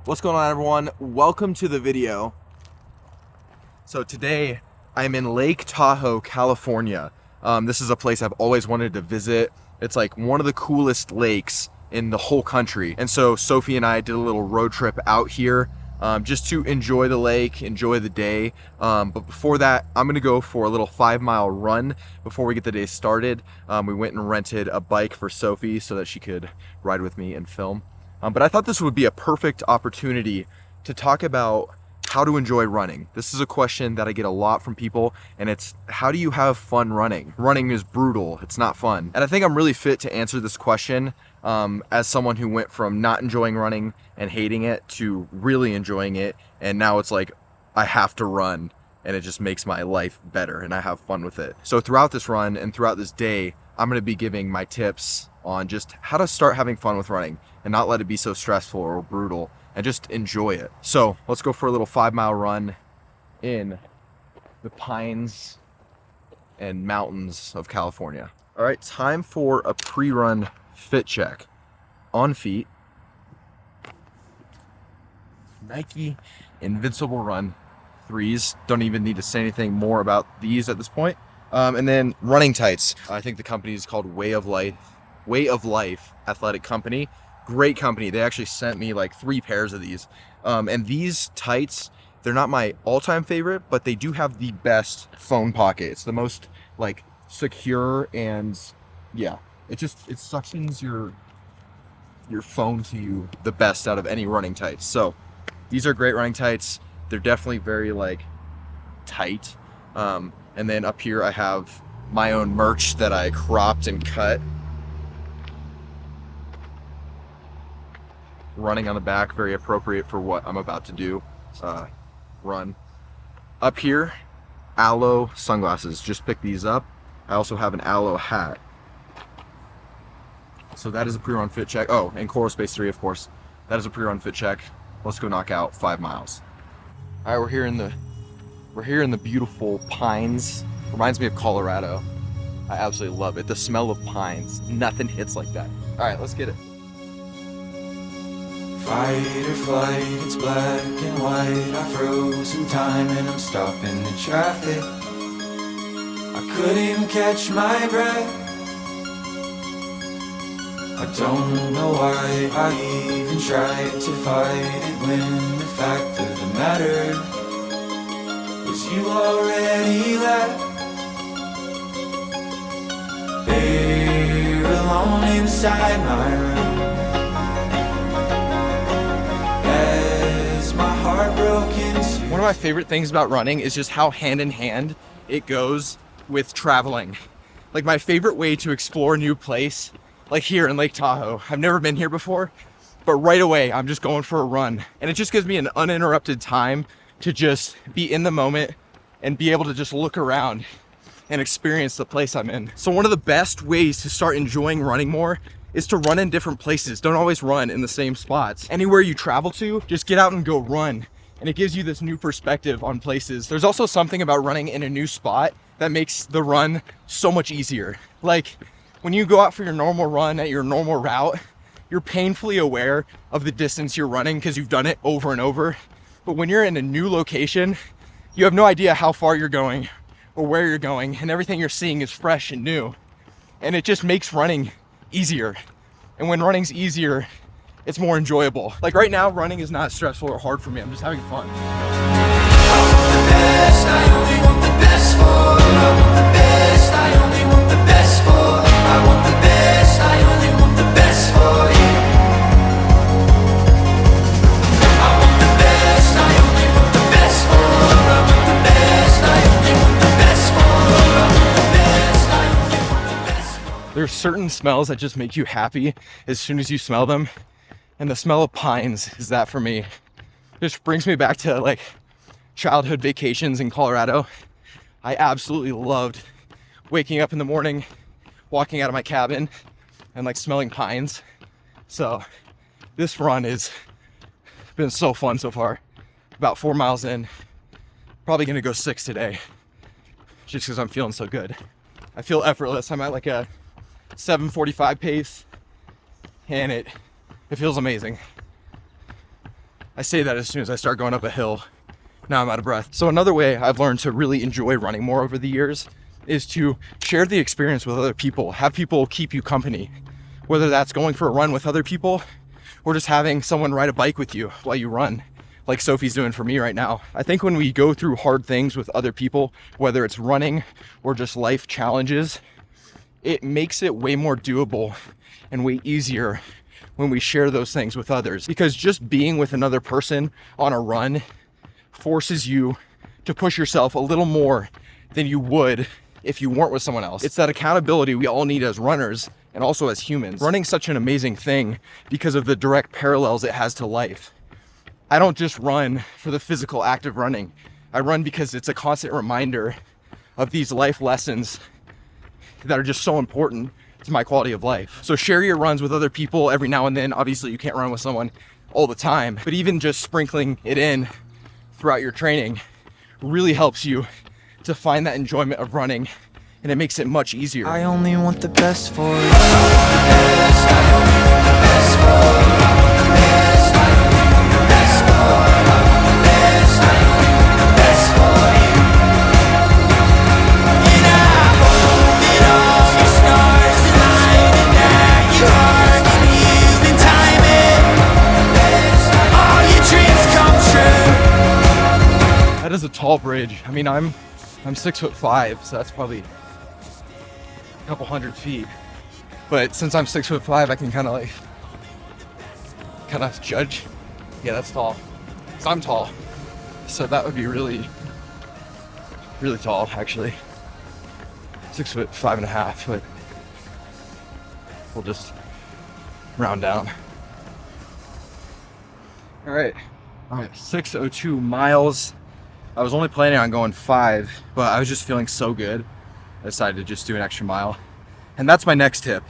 What's going on, everyone? Welcome to the video. So today I'm in Lake Tahoe, California. This is a place I've always wanted to visit. It's like one of the coolest lakes in the whole country. And so Sophie and I did a little road trip out here just to enjoy the lake, enjoy the day. But before that, I'm gonna go for a little 5-mile run before we get the day started. We went and rented a bike for Sophie so that she could ride with me and film. But I thought this would be a perfect opportunity to talk about how to enjoy running. This is a question that I get a lot from people, and it's how do you have fun running? Running is brutal, it's not fun. And I think I'm really fit to answer this question as someone who went from not enjoying running and hating it to really enjoying it, and now it's like I have to run and it just makes my life better and I have fun with it. So throughout this run and throughout this day, I'm gonna be giving my tips on just how to start having fun with running and not let it be so stressful or brutal and just enjoy it. So let's go for a little 5-mile run in the pines and mountains of California. All right, time for a pre-run fit check. On feet, Nike Invincible Run 3s. Don't even need to say anything more about these at this point. And then running tights. I think the company is called Way of Life Athletic Company. Great company. They actually sent me like 3 pairs of these. And these tights, they're not my all-time favorite, but they do have the best phone pocket. It's the most like secure, and yeah, it suctions your phone to you the best out of any running tights. So these are great running tights. They're definitely very like tight. And then up here I have my own merch that I cropped and cut. Running on the back, very appropriate for what I'm about to do, run. Up here, Aloe sunglasses, just picked these up. I also have an Aloe hat. So that is a pre-run fit check. Oh, and Coral Space 3, of course. That is a pre-run fit check. Let's go knock out 5 miles. All right, we're here in the beautiful pines. Reminds me of Colorado. I absolutely love it. The smell of pines, nothing hits like that. All right, let's get it. Fight or flight, it's black and white. I froze in time and I'm stopping the traffic. I couldn't even catch my breath. I don't know why I even tried to fight it when the fact of the matter was you already left. There alone inside my room, one of my favorite things about running is just how hand in hand it goes with traveling. Like my favorite way to explore a new place, like here in Lake Tahoe. I've never been here before, but right away I'm just going for a run. And it just gives me an uninterrupted time to just be in the moment and be able to just look around and experience the place I'm in. So one of the best ways to start enjoying running more is to run in different places. Don't always run in the same spots. Anywhere you travel to, just get out and go run. And it gives you this new perspective on places. There's also something about running in a new spot that makes the run so much easier. Like when you go out for your normal run at your normal route, you're painfully aware of the distance you're running because you've done it over and over. But when you're in a new location, you have no idea how far you're going or where you're going, and everything you're seeing is fresh and new. And it just makes running easier. And when running's easier, it's more enjoyable. Like right now, running is not stressful or hard for me. I'm just having fun. I want the best, I only want the best for. I want the best, I only want the best for. I want the best, I only want the best for you. I want the best, I only want the best for. I want the best, I only want the best for. I want the best, I only want the best for. There's certain smells that just make you happy as soon as you smell them. And the smell of pines is that for me. It just brings me back to like childhood vacations in Colorado. I absolutely loved waking up in the morning, walking out of my cabin and like smelling pines. So this run has been so fun so far. About 4 miles in, probably gonna go 6 today just because I'm feeling so good. I feel effortless. I'm at like a 7:45 pace and it feels amazing. I say that as soon as I start going up a hill. Now I'm out of breath. So another way I've learned to really enjoy running more over the years is to share the experience with other people. Have people keep you company, whether that's going for a run with other people or just having someone ride a bike with you while you run, like Sophie's doing for me right now. I think when we go through hard things with other people, whether it's running or just life challenges, it makes it way more doable and way easier when we share those things with others, because just being with another person on a run forces you to push yourself a little more than you would if you weren't with someone else. It's that accountability we all need as runners and also as humans. Running's such an amazing thing because of the direct parallels it has to life. I don't just run for the physical act of running. I run because it's a constant reminder of these life lessons that are just so important to my quality of life. So share your runs with other people every now and then. Obviously you can't run with someone all the time, but even just sprinkling it in throughout your training really helps you to find that enjoyment of running, and it makes it much easier. I only want the best for you. That is a tall bridge. I mean, I'm 6'5", so that's probably a couple hundred feet. But since I'm 6'5", I can kind of judge. Yeah, that's tall. 'Cause I'm tall, so that would be really, really tall actually. 6'5.5", but we'll just round down. All right, 602 miles. I was only planning on going 5, but I was just feeling so good, I decided to just do an extra mile. And that's my next tip.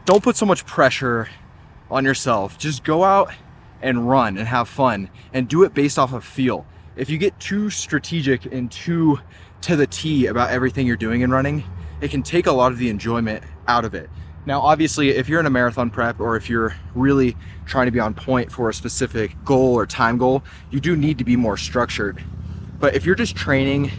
Don't put so much pressure on yourself. Just go out and run and have fun and do it based off of feel. If you get too strategic and too to the T about everything you're doing in running, it can take a lot of the enjoyment out of it. Now, obviously, if you're in a marathon prep or if you're really trying to be on point for a specific goal or time goal, you do need to be more structured. But if you're just training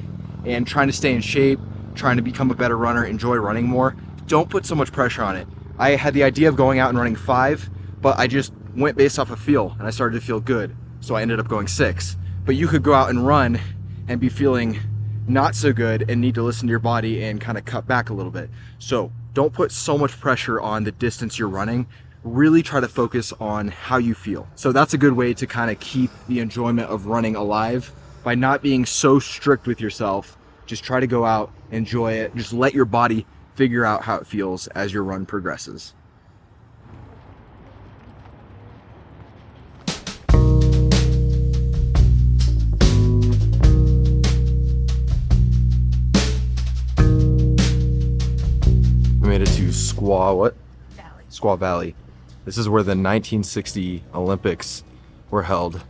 and trying to stay in shape, trying to become a better runner, enjoy running more, don't put so much pressure on it. I had the idea of going out and running 5, but I just went based off of feel and I started to feel good. So I ended up going 6. But you could go out and run and be feeling not so good and need to listen to your body and kind of cut back a little bit. So don't put so much pressure on the distance you're running. Really try to focus on how you feel. So that's a good way to kind of keep the enjoyment of running alive by not being so strict with yourself. Just try to go out, enjoy it. Just let your body figure out how it feels as your run progresses. We made it to Squaw Valley. This is where the 1960 Olympics were held.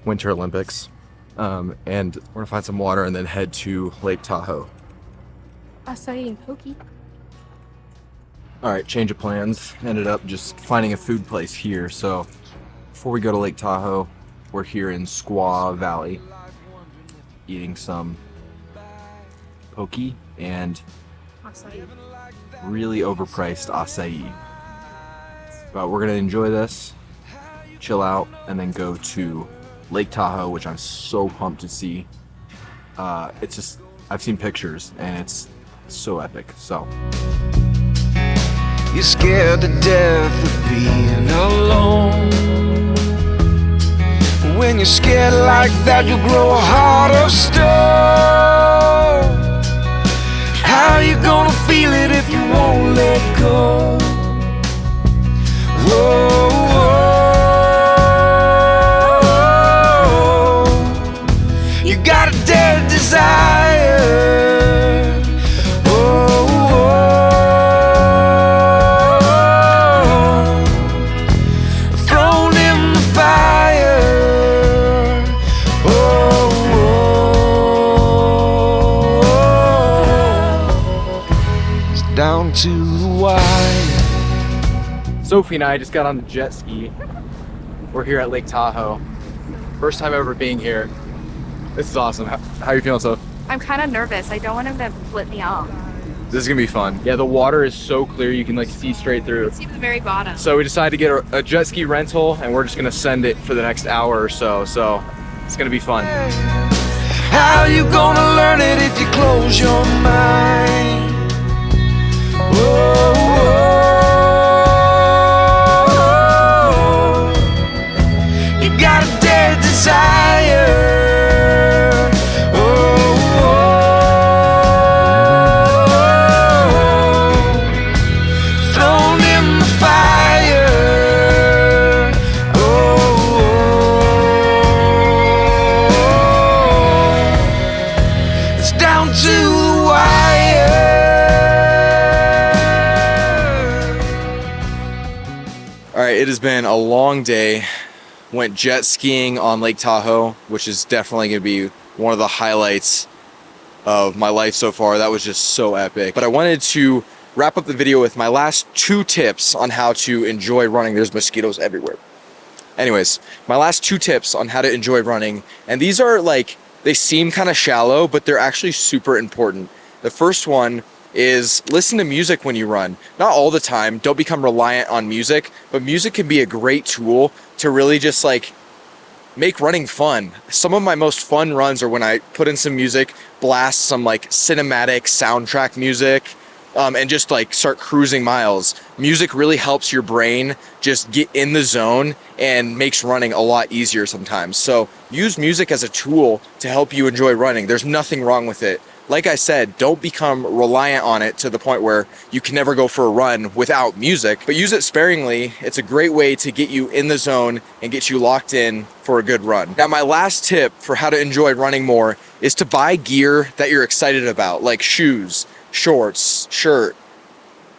Winter Olympics. And we're gonna find some water and then head to Lake Tahoe. Acai and pokey. All right, change of plans. Ended up just finding a food place here. So before we go to Lake Tahoe, we're here in Squaw Valley, eating some pokey and Acai. really overpriced acai. But we're gonna enjoy this, chill out, and then go to Lake Tahoe, which I'm so pumped to see. It's just, I've seen pictures and it's so epic. So You're scared to death of being alone. When you're scared like that, you'll grow a heart of stone. How you gonna feel it if you won't let go? Whoa, whoa. You got a dead desire. Whoa, whoa. Thrown in the fire. Whoa, whoa. It's down to the wire. Sophie and I just got on the jet ski We're here at Lake Tahoe. First time ever being here. This is awesome. How are you feeling, Soph? I'm kind of nervous. I don't want him to flip me off. This is gonna be fun. Yeah, the water is so clear you can like see straight through. See the very bottom. So we decided to get a jet ski rental and we're just gonna send it for the next hour or so. So it's gonna be fun. How you gonna learn it if you close your mind? Whoa, whoa. You got a dead desire. Oh, whoa. Thrown in the fire. Oh, whoa. It's down to the wire. All right, it has been a long day. Went jet skiing on Lake Tahoe, which is definitely gonna be one of the highlights of my life so far. That was just so epic. But I wanted to wrap up the video with my last 2 tips on how to enjoy running. There's mosquitoes everywhere. Anyways, my last 2 tips on how to enjoy running. And these are like, they seem kind of shallow, but they're actually super important. The first one is listen to music when you run. Not all the time, don't become reliant on music, but music can be a great tool to really just like make running fun. Some of my most fun runs are when I put in some music, blast some like cinematic soundtrack music, and just like start cruising miles. Music really helps your brain just get in the zone and makes running a lot easier sometimes. So use music as a tool to help you enjoy running. There's nothing wrong with it. Like I said, don't become reliant on it to the point where you can never go for a run without music, but use it sparingly. It's a great way to get you in the zone and get you locked in for a good run. Now, my last tip for how to enjoy running more is to buy gear that you're excited about, like shoes, shorts, shirt,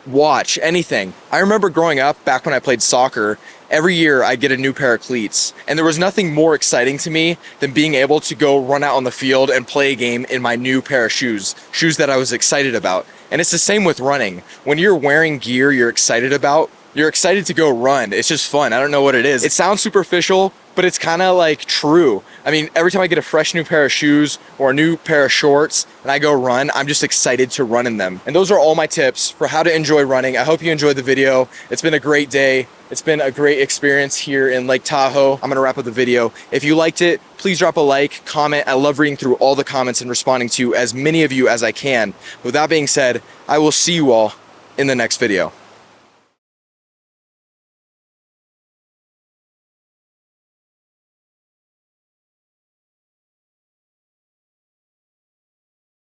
watch, anything. I remember growing up, back when I played soccer, every year I'd get a new pair of cleats. And there was nothing more exciting to me than being able to go run out on the field and play a game in my new pair of shoes that I was excited about. And it's the same with running. When you're wearing gear you're excited about, you're excited to go run. It's just fun. I don't know what it is. It sounds superficial, but it's kind of like true. I mean, every time I get a fresh new pair of shoes or a new pair of shorts and I go run, I'm just excited to run in them. And those are all my tips for how to enjoy running. I hope you enjoyed the video. It's been a great day. It's been a great experience here in Lake Tahoe. I'm gonna wrap up the video. If you liked it, please drop a like, comment. I love reading through all the comments and responding to as many of you as I can. With that being said, I will see you all in the next video.